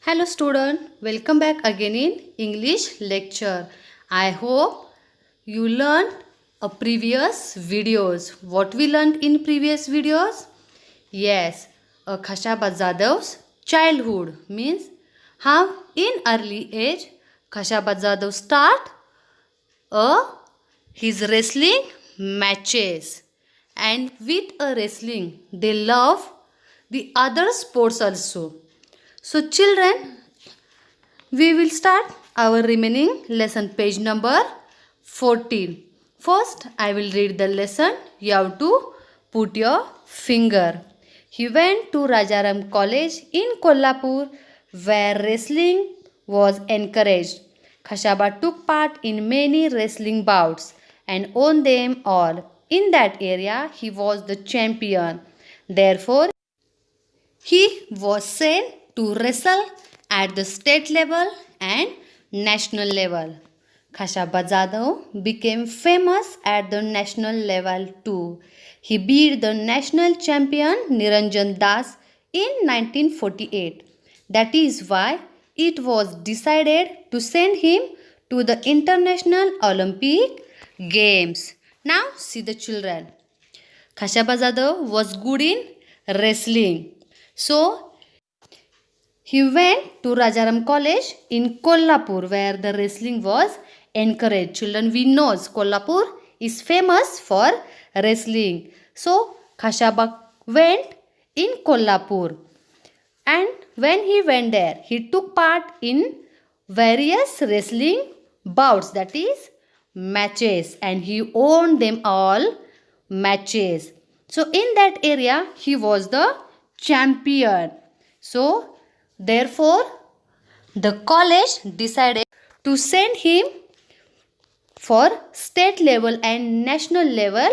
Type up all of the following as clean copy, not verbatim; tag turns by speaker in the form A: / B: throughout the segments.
A: Hello student, welcome back again in English lecture. I hope you learned a previous videos. What we learned in previous videos? Yes, Khashaba Jadav's childhood means how in early age Khashaba Jadav start uh, his wrestling matches, and with a wrestling they love the other sports also. So children, we will start our remaining lesson, page number 14. First, I will read the lesson. You have to put your finger. He went to Rajaram College in Kolhapur where wrestling was encouraged. Khashaba took part in many wrestling bouts and won them all. In that area, he was the champion. Therefore, he was sent to wrestle at the state level and national level. Khashaba Jadhav became famous at the national level too. He beat the national champion Niranjan Das in 1948. That is why it was decided to send him to the International Olympic Games. Now see the children. Khashaba Jadhav was good in wrestling. So, he went to Rajaram College in Kolhapur where the wrestling was encouraged. Children, we know Kolhapur is famous for wrestling. So, Khashaba went in Kolhapur, and when he went there, he took part in various wrestling bouts, that is matches, and he won them all matches. So in that area he was the champion. So therefore the college decided to send him for state level and national level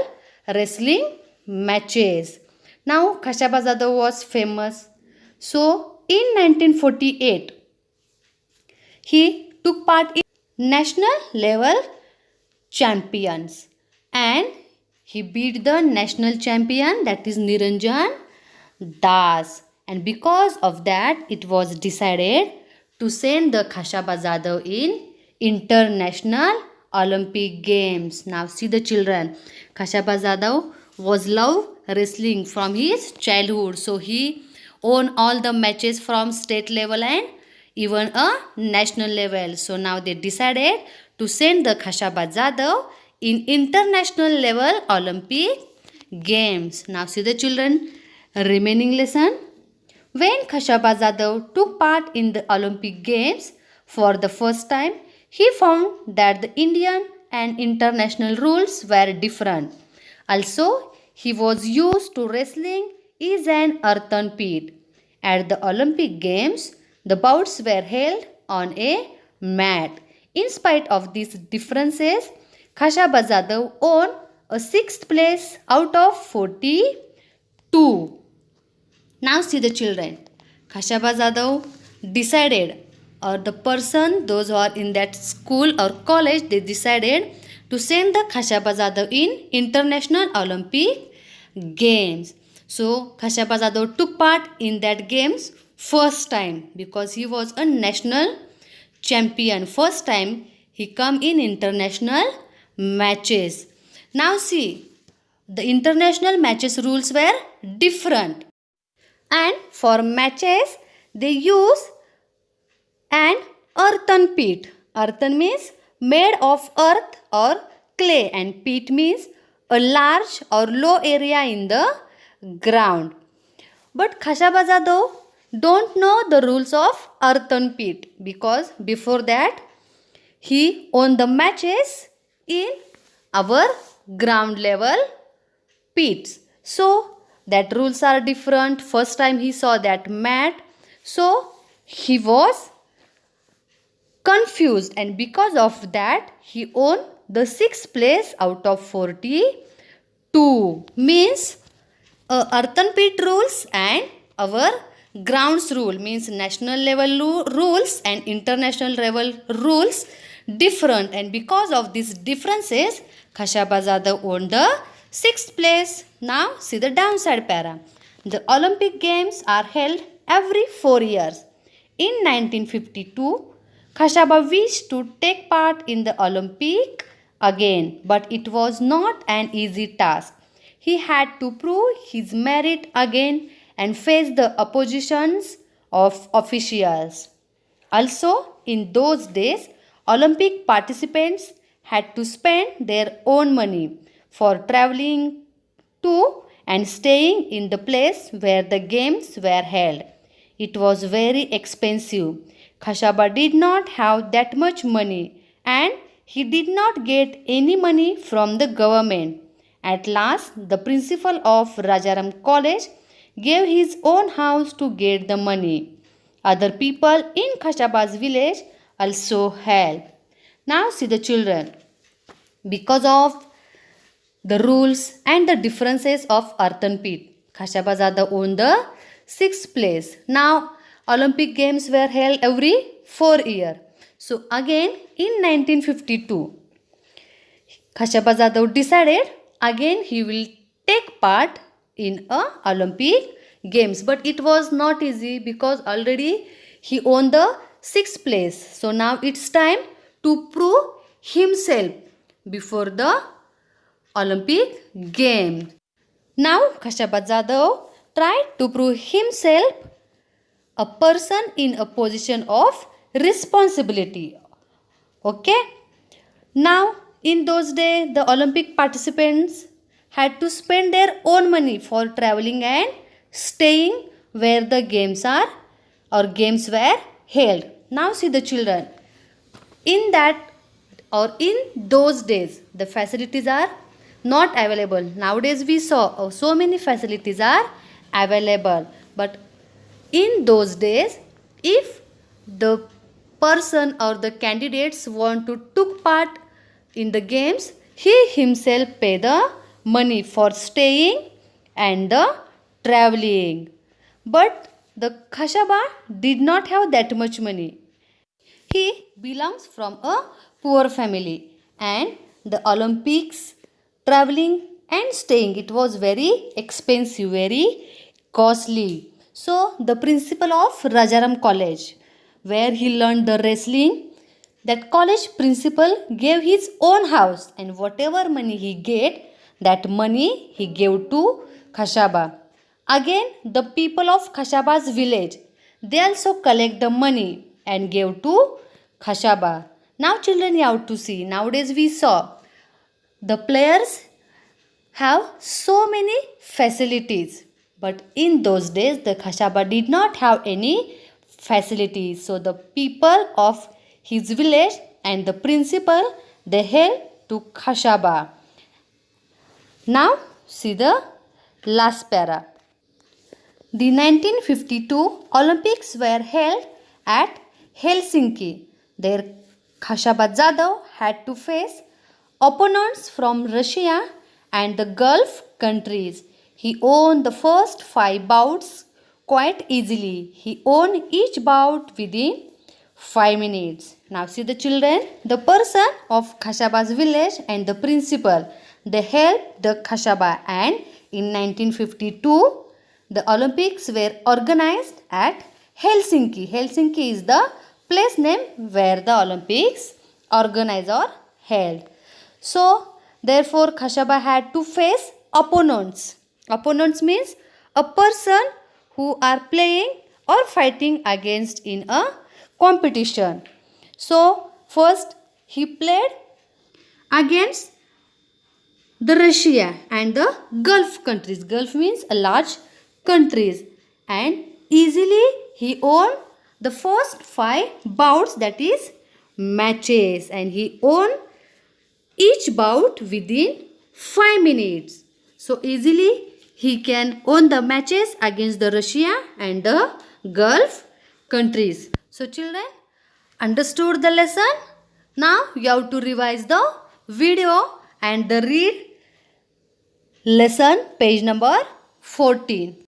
A: wrestling matches. Now Khashaba Jadhav was famous. So in 1948 he took part in national level champions and he beat the national champion, that is Niranjan Das, and because of that it was decided to send the Khashaba Jadhav in International Olympic Games. Now see the children, Khashaba Jadhav was love wrestling from his childhood, so he won all the matches from state level and even a national level. So now they decided to send the Khashaba Jadhav in international level Olympic Games. Now see the children, remaining lesson. When Khashaba Jadhav took part in the Olympic Games for the first time, he found that the Indian and international rules were different. Also, he was used to wrestling is an earthen pit. At the Olympic Games, the bouts were held on a mat. In spite of these differences, Khashaba Jadhav won a 6th place out of 42. Now see the children. Khashaba Jadhav decided, or the person, those who are in that school or college, they decided to send the Khashaba Jadhav in International Olympic Games. So Khashaba Jadhav took part in that games first time because he was a national champion. First time he come in international matches. Now see, the international matches rules were different, and for matches they use an earthen pit. Earthen means made of earth or clay, and pit means a large or low area in the ground. But Khashaba Jadhav don't know the rules of earthen pit because before that he won the matches in our ground level pits. So that rules are different. First time he saw that mat, so he was confused, and because of that he won the 6th place out of 42. Means earthen pit rules and our grounds rule, means national level rules and international level rules different, and because of these differences Khashaba Jadhav won the 6th place. Now see the downside para. The Olympic Games are held every 4 years. In 1952, Khashaba wished to take part in the Olympic again, but it was not an easy task. He had to prove his merit again and face the oppositions of officials. Also, in those days, Olympic participants had to spend their own money for traveling to and staying in the place where the games were held. It was very expensive. Khashaba did not have that much money and he did not get any money from the government. At last, the principal of Rajaram College gave his own house to get the money. Other people in Khashaba's village also helped. Now see the children. Because of the rules and the differences of earthen pit, Khashabazada won the 6th place. Now Olympic Games were held every 4 years. So again in 1952, Khashabazada decided again he will take part in a Olympic Games, but it was not easy because already he won the 6th place. So now it's time to prove himself before the Olympic Games. Now Khashabazada tried to prove himself a person in a position of responsibility. Okay. Now in those days the Olympic participants had to spend their own money for traveling and staying where the games are or games were held. Now see the children. In that or in those days the facilities are not available. Nowadays we saw so many facilities are available, but in those days if the person or the candidates want to took part in the games, he himself pay the money for staying and the traveling. But the Khashaba did not have that much money. He belongs from a poor family and the Olympics, traveling and staying, it was very expensive, very costly. So the principal of Rajaram College, where he learned the wrestling, that college principal gave his own house and whatever money he get, that money he gave to Khashaba. Again, the people of Khashaba's village, they also collect the money and gave to Khashaba. Now children, you have to see, nowadays we saw the players have so many facilities, but in those days the Khashaba did not have any facilities. So the people of his village and the principal, they helped to Khashaba. Now see the last para. The 1952 Olympics were held at Helsinki. There Khashaba Jadhav had to face opponents from Russia and the Gulf countries. He won the first 5 bouts quite easily. He won each bout within 5 minutes. Now see the children, the person of Khashaba's village and the principal, they helped the Khashaba, and in 1952 the Olympics were organized at Helsinki. Helsinki is the place name where the Olympics organized or held. So therefore Khashaba had to face opponents. Opponents means a person who are playing or fighting against in a competition. So first he played against the Russia and the Gulf countries. Gulf means a large countries, and easily he won the first 5 bouts, that is matches, and he won each bout within 5 minutes. So easily he can win the matches against the Russia and the Gulf countries. So children, understood the lesson? Now you have to revise the video and the read lesson page number 14.